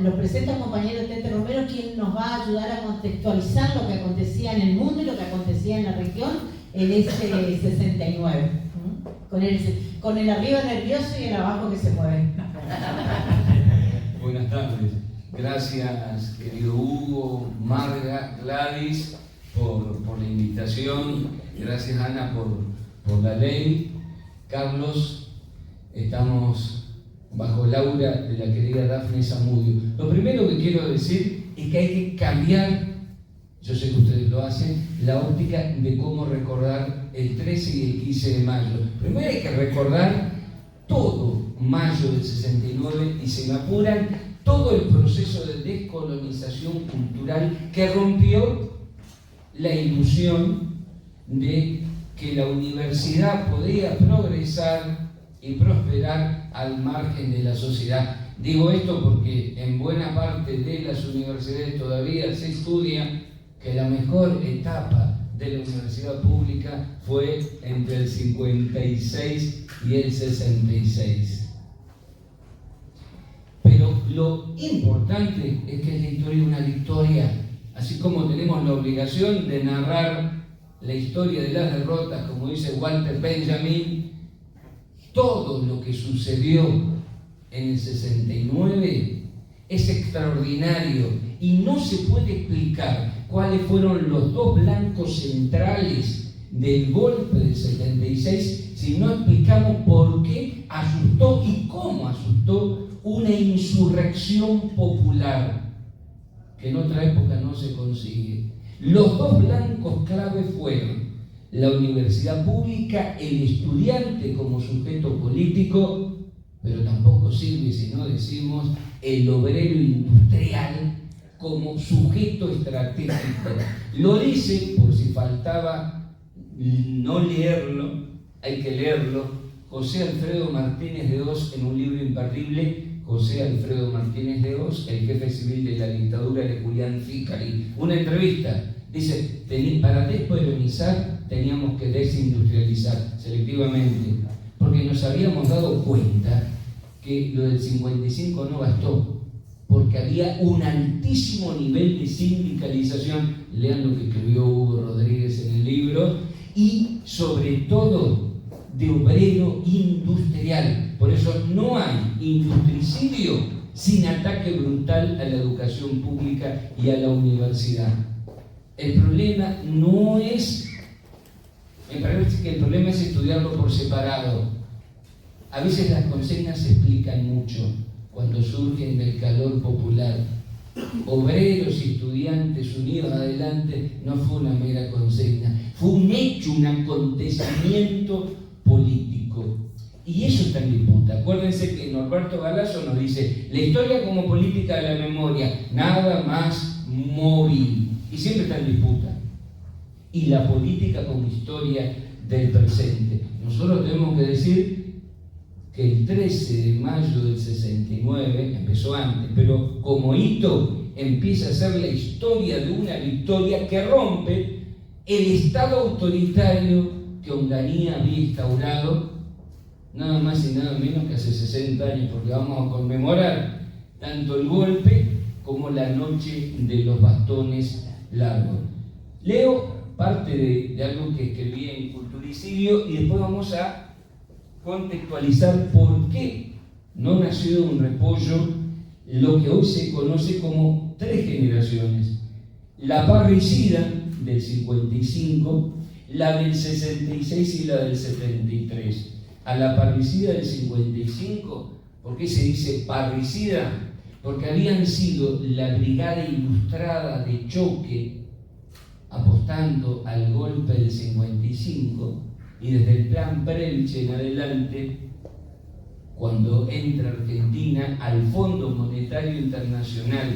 los presento al compañero Tete Romero, quien nos va a ayudar a contextualizar lo que acontecía en el mundo y lo que acontecía en la región en ese 69. Con el arriba nervioso y el abajo que se mueve. Buenas tardes. Gracias, querido Hugo, Marga, Gladys, por la invitación. Gracias, Ana, por la ley. Carlos, estamos bajo el aura de la querida Dafne Zamudio. Lo primero que quiero decir es que hay que cambiar, yo sé que ustedes lo hacen, la óptica de cómo recordar el 13 y el 15 de mayo. Primero hay que recordar todo mayo del 69 y, se me apuran, todo el proceso de descolonización cultural que rompió la ilusión de que la universidad podía progresar y prosperar al margen de la sociedad. Digo esto porque en buena parte de las universidades todavía se estudia que la mejor etapa de la universidad pública fue entre el 56 y el 66. Pero lo importante es que es la historia de una victoria, así como tenemos la obligación de narrar la historia de las derrotas, como dice Walter Benjamin. Todo lo que sucedió en el 69 es extraordinario y no se puede explicar cuáles fueron los dos blancos centrales del golpe del 76 si no explicamos por qué asustó y cómo asustó una insurrección popular que en otra época no se consigue. Los dos blancos clave fueron la universidad pública, el estudiante como sujeto político, pero tampoco sirve si no decimos el obrero industrial como sujeto estratégico. Lo dice, por si faltaba no leerlo, hay que leerlo, José Alfredo Martínez de Oz en un libro imperdible. José Alfredo Martínez de Oz, el jefe civil de la dictadura de Julián Fícari. Una entrevista. Dice, para descolonizar teníamos que desindustrializar selectivamente, porque nos habíamos dado cuenta que lo del 55 no bastó, porque había un altísimo nivel de sindicalización, lean lo que escribió Hugo Rodríguez en el libro, y sobre todo de obrero industrial. Por eso no hay industricidio sin ataque brutal a la educación pública y a la universidad. El problema no es, me parece que el problema es estudiarlo por separado. A veces las consignas se explican mucho cuando surgen del calor popular. Obreros y estudiantes unidos adelante no fue una mera consigna, fue un hecho, un acontecimiento político. Y eso está en disputa. Acuérdense que Norberto Galasso nos dice, la historia como política de la memoria, nada más móvil. Y siempre está en disputa. Y la política como historia del presente. Nosotros tenemos que decir que el 13 de mayo del 69, empezó antes, pero como hito empieza a ser la historia de una victoria que rompe el Estado autoritario que Onganía había instaurado, nada más y nada menos que hace 60 años, porque vamos a conmemorar tanto el golpe como la noche de los bastones largos. Leo parte de algo que escribí en Culturicidio y después vamos a contextualizar por qué no nació de un repollo lo que hoy se conoce como 3 generaciones. La parricida del 55, la del 66 y la del 73. A la parricida del 55, ¿por qué se dice parricida? Porque habían sido la brigada ilustrada de choque apostando al golpe del 55 y desde el plan Prelche en adelante, cuando entra Argentina al Fondo Monetario Internacional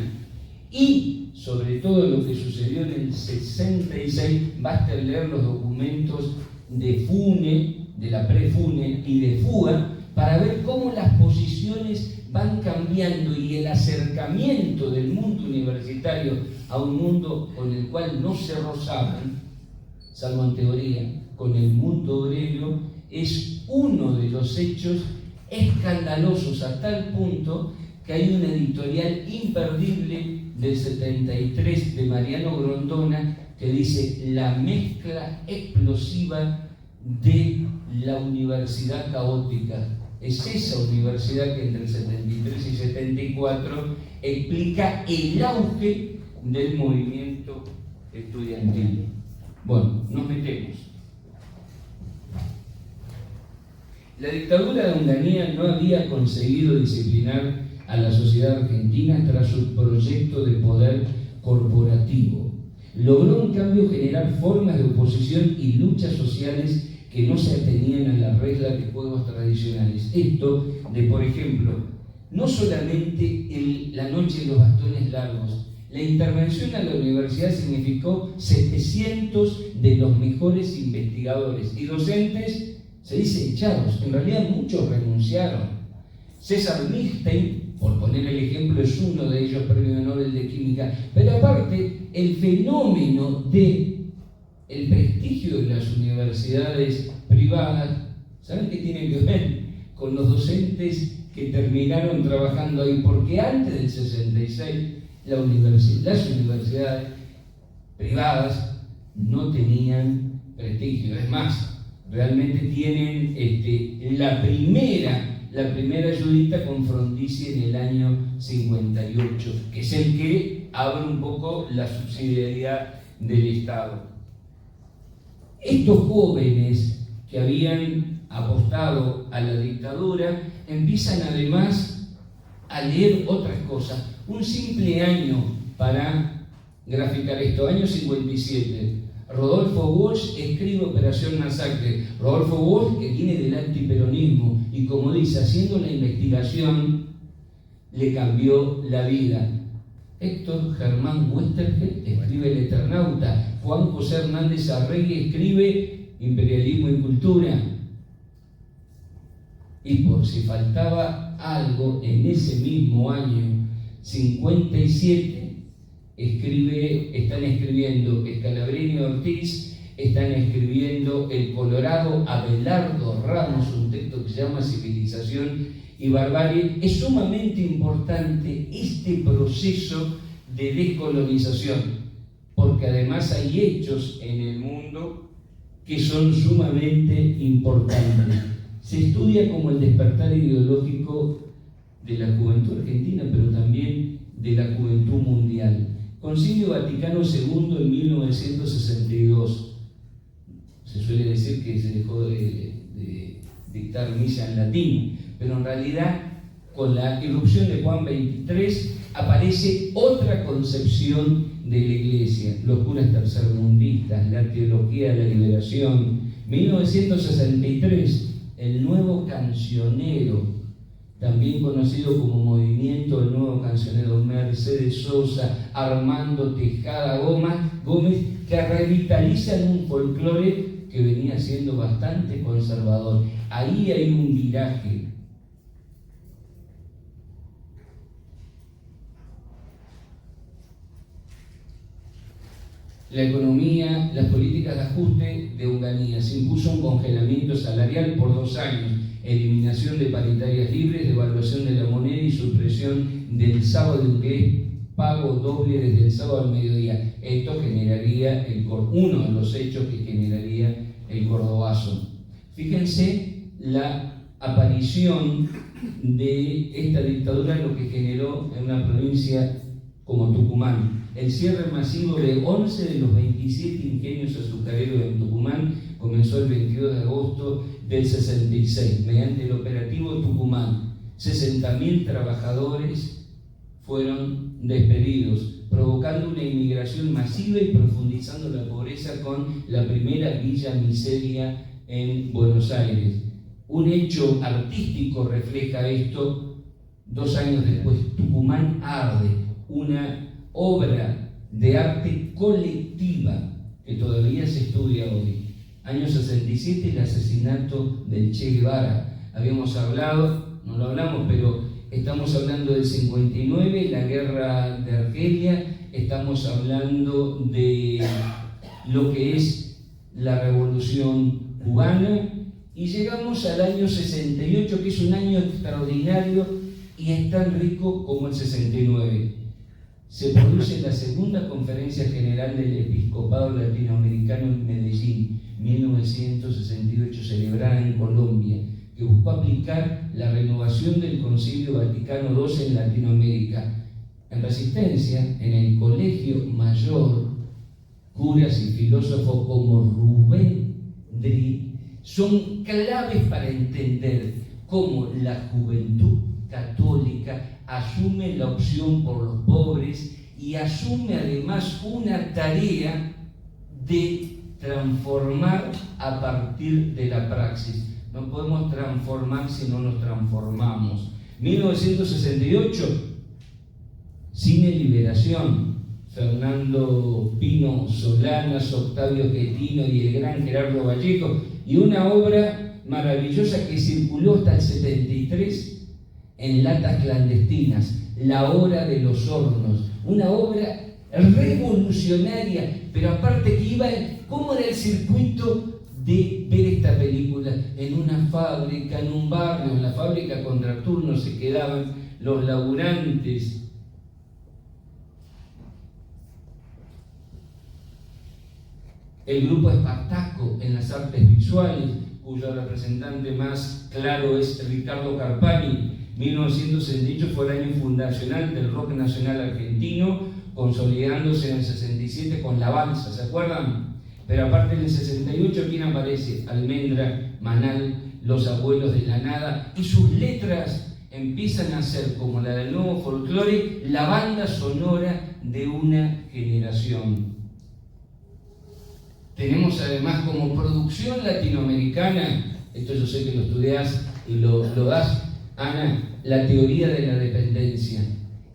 y sobre todo lo que sucedió en el 66, basta leer los documentos de FUNE, de la pre-FUNE y de FUA, para ver cómo las posiciones van cambiando y el acercamiento del mundo universitario a un mundo con el cual no se rozaban, salvo en teoría, con el mundo obrero, es uno de los hechos escandalosos a tal punto que hay una editorial imperdible del 73 de Mariano Grondona que dice la mezcla explosiva de la universidad caótica. Es esa universidad que entre el 73 y 74 explica el auge del movimiento estudiantil. Bueno, nos metemos. La dictadura de Onganía no había conseguido disciplinar a la sociedad argentina tras su proyecto de poder corporativo. Logró en cambio generar formas de oposición y luchas sociales que no se atenían a las reglas de juegos tradicionales. Esto de, por ejemplo, no solamente la noche de los bastones largos. La intervención a la universidad significó 700 de los mejores investigadores y docentes, se dice echados, en realidad muchos renunciaron. César Milstein, por poner el ejemplo, es uno de ellos, premio Nobel de Química, pero aparte el fenómeno de el prestigio de las universidades privadas, ¿saben qué tiene que ver? Con los docentes que terminaron trabajando ahí, porque antes del 66 las universidades privadas no tenían prestigio. Es más, realmente tienen la primera ayudita con Frondizi en el año 58, que es el que abre un poco la subsidiariedad del Estado. Estos jóvenes que habían apostado a la dictadura empiezan además a leer otras cosas. Un simple año para graficar esto, año 57. Rodolfo Walsh escribe Operación Masacre. Rodolfo Walsh, que viene del antiperonismo y, como dice, haciendo la investigación le cambió la vida. Héctor Germán Westergel escribe El Eternauta. Juan José Hernández Arregui escribe Imperialismo y Cultura. Y por si faltaba algo, en ese mismo año 57 están escribiendo Scalabrini y Ortiz, están escribiendo el colorado Abelardo Ramos, un texto que se llama Civilización y Barbarie. Es sumamente importante este proceso de descolonización, porque además hay hechos en el mundo que son sumamente importantes. Se estudia como el despertar ideológico de la juventud argentina, pero también de la juventud mundial. Concilio Vaticano II en 1962. Se suele decir que se dejó de dictar misa en latín, pero en realidad con la irrupción de Juan XXIII aparece otra concepción de la Iglesia, los curas tercermundistas, la teología de la liberación. 1963, el nuevo cancionero, también conocido como Movimiento del Nuevo Cancionero, Mercedes Sosa, Armando Tejada Gómez, que revitalizan un folclore que venía siendo bastante conservador. Ahí hay un viraje. La economía, las políticas de ajuste de Onganía. Se impuso un congelamiento salarial por 2 años, eliminación de paritarias libres, devaluación de la moneda y supresión del sábado inglés, pago doble desde el sábado al mediodía. Esto generaría uno de los hechos que generaría el cordobazo. Fíjense la aparición de esta dictadura, lo que generó en una provincia como Tucumán. El cierre masivo de 11 de los 27 ingenios azucareros en Tucumán comenzó el 22 de agosto del 66, mediante el operativo Tucumán. 60.000 trabajadores fueron despedidos, provocando una inmigración masiva y profundizando la pobreza con la primera villa miseria en Buenos Aires. Un hecho artístico refleja esto. 2 años después, Tucumán arde, una obra de arte colectiva que todavía se estudia hoy. Año 67, el asesinato del Che Guevara. Habíamos hablado, no lo hablamos, pero estamos hablando del 59, la guerra de Argelia, estamos hablando de lo que es la revolución cubana, y llegamos al año 68, que es un año extraordinario y y es tan rico como el 69. Se produce la segunda Conferencia General del Episcopado Latinoamericano en Medellín, 1968, celebrada en Colombia, que buscó aplicar la renovación del Concilio Vaticano II en Latinoamérica. En Resistencia, en el Colegio Mayor, curas y filósofos como Rubén Dri son claves para entender cómo la juventud católica asume la opción por los pobres y asume además una tarea de transformar a partir de la praxis. No podemos transformar si no nos transformamos. 1968, Cine Liberación, Fernando Pino Solanas, Octavio Quetino y el gran Gerardo Vallejo, y una obra maravillosa que circuló hasta el 73 en latas clandestinas, La Hora de los Hornos, una obra revolucionaria, pero aparte que iba, ¿cómo era el circuito de ver esta película? En una fábrica, en un barrio, en la fábrica contraturno se quedaban los laburantes. El grupo Espartaco en las artes visuales, cuyo representante más claro es Ricardo Carpani. 1968 fue el año fundacional del rock nacional argentino, consolidándose en el 67 con La Balsa, ¿se acuerdan? Pero aparte en el 68, ¿quién aparece? Almendra, Manal, Los Abuelos de la Nada, y sus letras empiezan a ser, como la del nuevo folclore, la banda sonora de una generación. Tenemos además como producción latinoamericana, esto yo sé que lo estudiás y lo das, Ana, la teoría de la dependencia.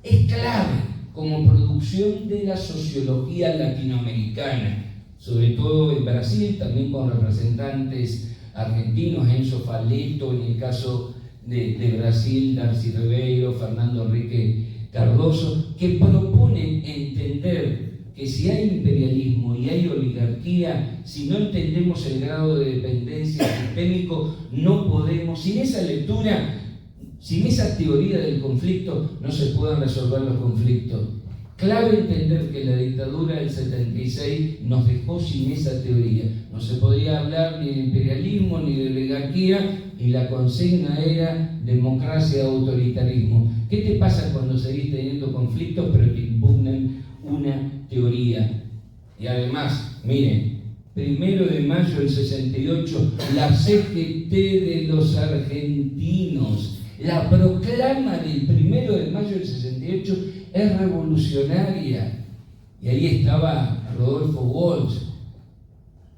Es clave como producción de la sociología latinoamericana, sobre todo en Brasil, también con representantes argentinos, Enzo Faleto, en el caso de Brasil, Darcy Ribeiro, Fernando Enrique Cardoso, que proponen entender que si hay imperialismo y hay oligarquía, si no entendemos el grado de dependencia sistémico, no podemos, sin esa lectura, sin esa teoría del conflicto, no se pueden resolver los conflictos. Clave entender que la dictadura del 76 nos dejó sin esa teoría. No se podía hablar ni de imperialismo ni de oligarquía, y la consigna era democracia, autoritarismo. ¿Qué te pasa cuando seguís teniendo conflictos pero te impugnan una teoría? Y además, miren, 1 de mayo del 68, la CGT de los argentinos, la proclama del 1 de mayo del 68 es revolucionaria. Y ahí estaba Rodolfo Walsh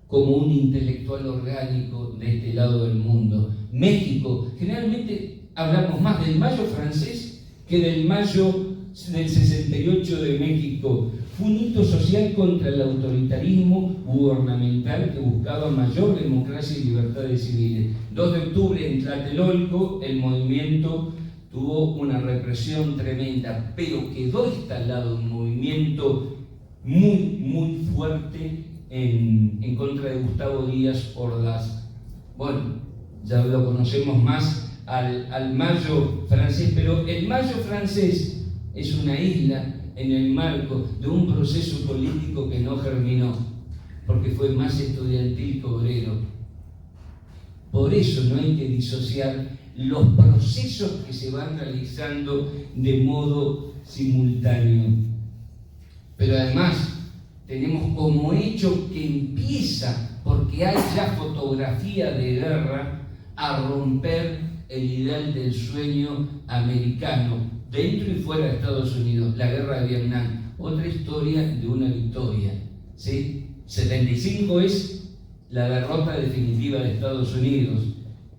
como un intelectual orgánico de este lado del mundo. México, generalmente hablamos más del mayo francés que del mayo del 68 de México. Fue un hito social contra el autoritarismo gubernamental que buscaba mayor democracia y libertades civiles. 2 de octubre en Tlatelolco, el movimiento tuvo una represión tremenda, pero quedó instalado un movimiento muy fuerte en contra de Gustavo Díaz Ordaz. Bueno, ya lo conocemos más al mayo francés, pero el mayo francés es una isla en el marco de un proceso político que no germinó, porque fue más estudiantil que obrero. Por eso no hay que disociar los procesos que se van realizando de modo simultáneo. Pero además tenemos como hecho que empieza, porque hay ya fotografía de guerra, a romper el ideal del sueño americano, dentro y fuera de Estados Unidos, la guerra de Vietnam, otra historia de una victoria, ¿sí? 75 es la derrota definitiva de Estados Unidos,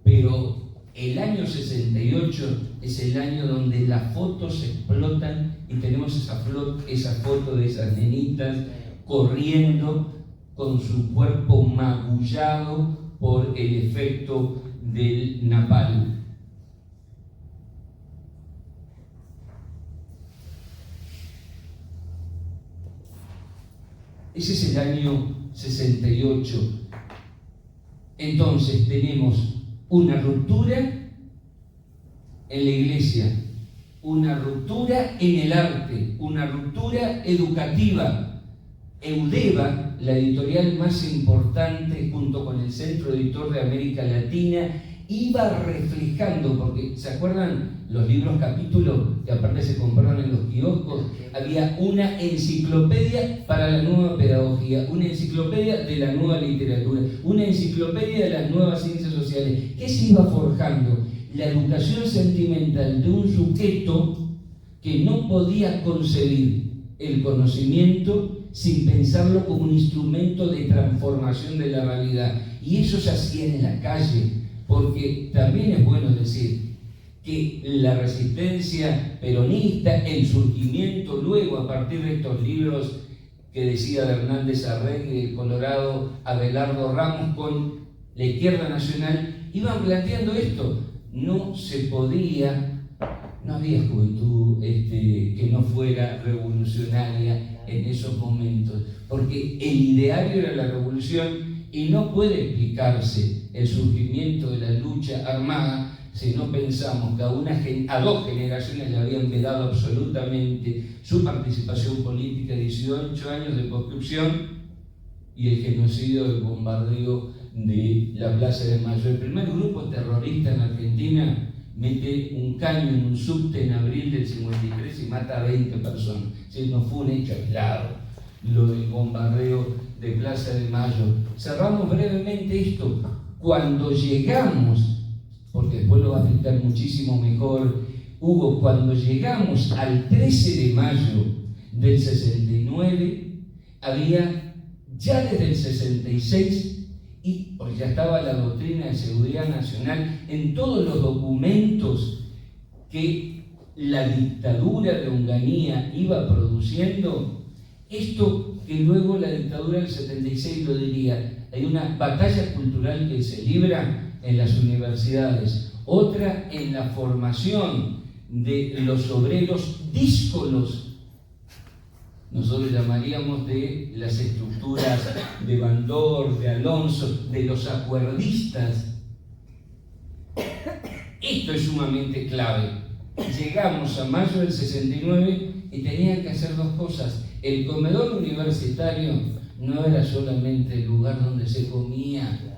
pero el año 68 es el año donde las fotos explotan y tenemos esa foto de esas nenitas corriendo con su cuerpo magullado por el efecto del napalm. Ese es el año 68. Entonces tenemos una ruptura en la iglesia, una ruptura en el arte, una ruptura educativa. Eudeva, la editorial más importante junto con el Centro Editor de América Latina, iba reflejando, porque ¿se acuerdan los libros capítulos que aparte se compraron en los kioscos? Había una enciclopedia para la nueva pedagogía, una enciclopedia de la nueva literatura, una enciclopedia de las nuevas ciencias sociales. ¿Qué se iba forjando? La educación sentimental de un sujeto que no podía concebir el conocimiento sin pensarlo como un instrumento de transformación de la realidad. Y eso se hacía en la calle, porque también es bueno decir que la resistencia peronista, el surgimiento luego a partir de estos libros que decía de Hernández Arregui, del Colorado Abelardo Ramos, con la izquierda nacional, iban planteando esto. No se podía, no había juventud que no fuera revolucionaria en esos momentos, porque el ideario era la revolución y no puede explicarse el surgimiento de la lucha armada si no pensamos que a dos generaciones le habían vedado absolutamente su participación política, 18 años de conscripción y el genocidio del bombardeo de la Plaza de Mayo. El primer grupo terrorista en Argentina mete un caño en un subte en abril del 53 y mata a 20 personas. ¿Sí? No fue un hecho aislado lo del bombardeo de Plaza de Mayo. Cerramos brevemente esto. Cuando llegamos, porque después lo va a explicar muchísimo mejor Hugo, cuando llegamos al 13 de mayo del 69, había ya desde el 66, y porque ya estaba la doctrina de seguridad nacional en todos los documentos que la dictadura de Onganía iba produciendo, esto que luego la dictadura del 76 lo diría. Hay una batalla cultural que se libra en las universidades, otra en la formación de los obreros díscolos. Nosotros llamaríamos de las estructuras de Bandor, de Alonso, de los acuerdistas. Esto es sumamente clave. Llegamos a mayo del 69 y tenían que hacer dos cosas. El comedor universitario no era solamente el lugar donde se comía,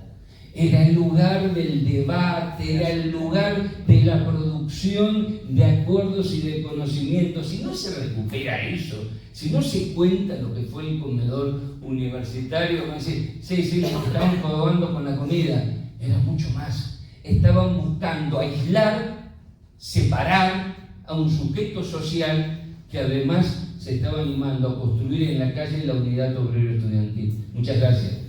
era el lugar del debate, era el lugar de la producción de acuerdos y de conocimientos. Si no se recupera eso, si no se cuenta lo que fue el comedor universitario, van a decir, sí, estaban jugando con la comida. Era mucho más. Estaban buscando aislar, separar a un sujeto social que además se estaba animando a construir en la calle la unidad obrero estudiantil. Muchas gracias.